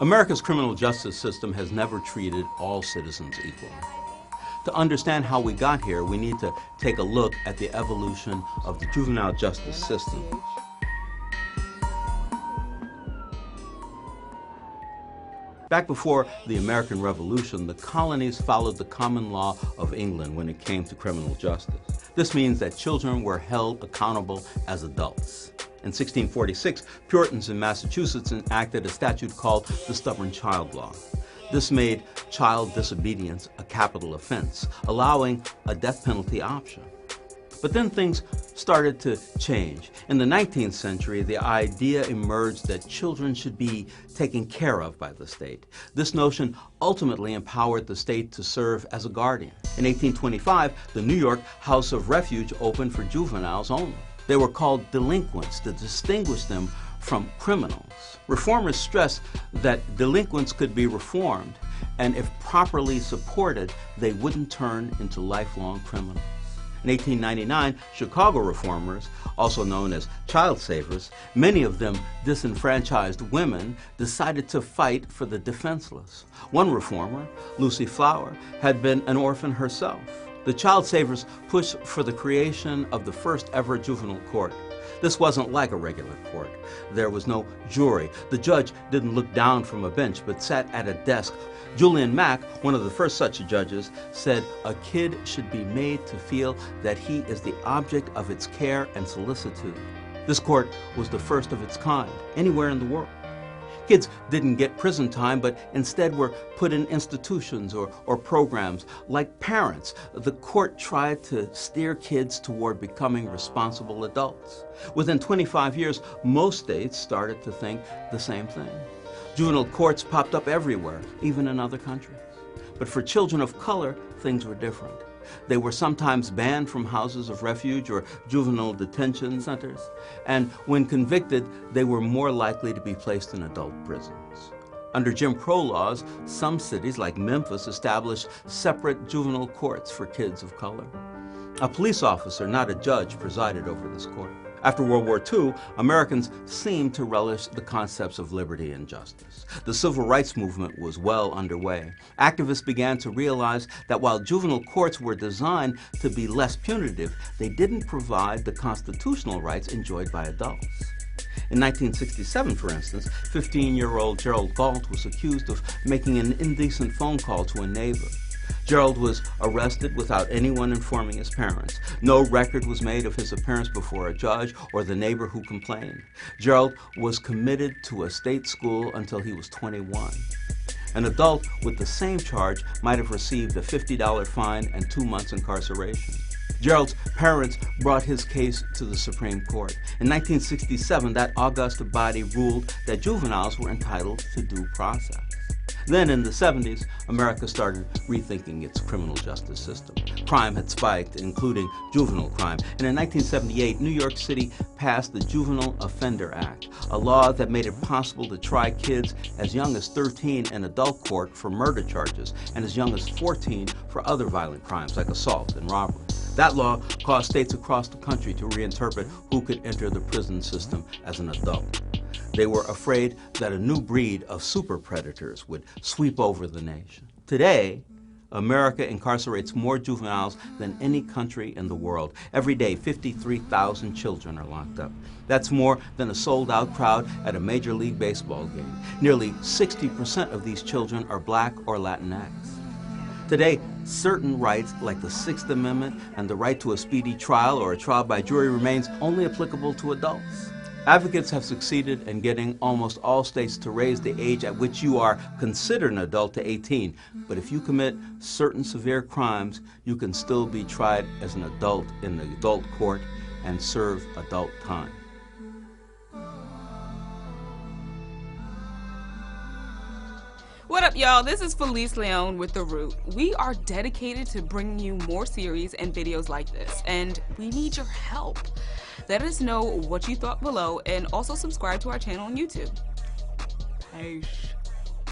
America's criminal justice system has never treated all citizens equally. To understand how we got here, we need to take a look at the evolution of the juvenile justice system. Back before the American Revolution, the colonies followed the common law of England when it came to criminal justice. This means that children were held accountable as adults. In 1646, Puritans in Massachusetts enacted a statute called the Stubborn Child Law. This made child disobedience a capital offense, allowing a death penalty option. But then things started to change. In the 19th century, the idea emerged that children should be taken care of by the state. This notion ultimately empowered the state to serve as a guardian. In 1825, the New York House of Refuge opened for juveniles only. They were called delinquents to distinguish them from criminals. Reformers stressed that delinquents could be reformed, and if properly supported, they wouldn't turn into lifelong criminals. In 1899, Chicago reformers, also known as child savers, many of them disenfranchised women, decided to fight for the defenseless. One reformer, Lucy Flower, had been an orphan herself. The child savers pushed for the creation of the first ever juvenile court. This wasn't like a regular court. There was no jury. The judge didn't look down from a bench, but sat at a desk. Julian Mack, one of the first such judges, said a kid should be made to feel that he is the object of its care and solicitude. This court was the first of its kind anywhere in the world. Kids didn't get prison time, but instead were put in institutions or programs. Like parents, the court tried to steer kids toward becoming responsible adults. Within 25 years, most states started to think the same thing. Juvenile courts popped up everywhere, even in other countries. But for children of color, things were different. They were sometimes banned from houses of refuge or juvenile detention centers, and when convicted, they were more likely to be placed in adult prisons. Under Jim Crow laws, some cities like Memphis established separate juvenile courts for kids of color. A police officer, not a judge, presided over this court. After World War II, Americans seemed to relish the concepts of liberty and justice. The civil rights movement was well underway. Activists began to realize that while juvenile courts were designed to be less punitive, they didn't provide the constitutional rights enjoyed by adults. In 1967, for instance, 15-year-old Gerald Galt was accused of making an indecent phone call to a neighbor. Gerald was arrested without anyone informing his parents. No record was made of his appearance before a judge or the neighbor who complained. Gerald was committed to a state school until he was 21. An adult with the same charge might have received a $50 fine and 2 months incarceration. Gerald's parents brought his case to the Supreme Court. In 1967, that august body ruled that juveniles were entitled to due process. Then in the 70s, America started rethinking its criminal justice system. Crime had spiked, including juvenile crime. And in 1978, New York City passed the Juvenile Offender Act, a law that made it possible to try kids as young as 13 in adult court for murder charges and as young as 14 for other violent crimes like assault and robbery. That law caused states across the country to reinterpret who could enter the prison system as an adult. They were afraid that a new breed of super predators would sweep over the nation. Today, America incarcerates more juveniles than any country in the world. Every day, 53,000 children are locked up. That's more than a sold-out crowd at a Major League Baseball game. Nearly 60% of these children are Black or Latinx. Today, certain rights like the Sixth Amendment and the right to a speedy trial or a trial by jury remains only applicable to adults. Advocates have succeeded in getting almost all states to raise the age at which you are considered an adult to 18. But if you commit certain severe crimes, you can still be tried as an adult in the adult court and serve adult time. What up, y'all? This is Felice Leon with The Root. We are dedicated to bringing you more series and videos like this, and we need your help. Let us know what you thought below, and also subscribe to our channel on YouTube. Peace.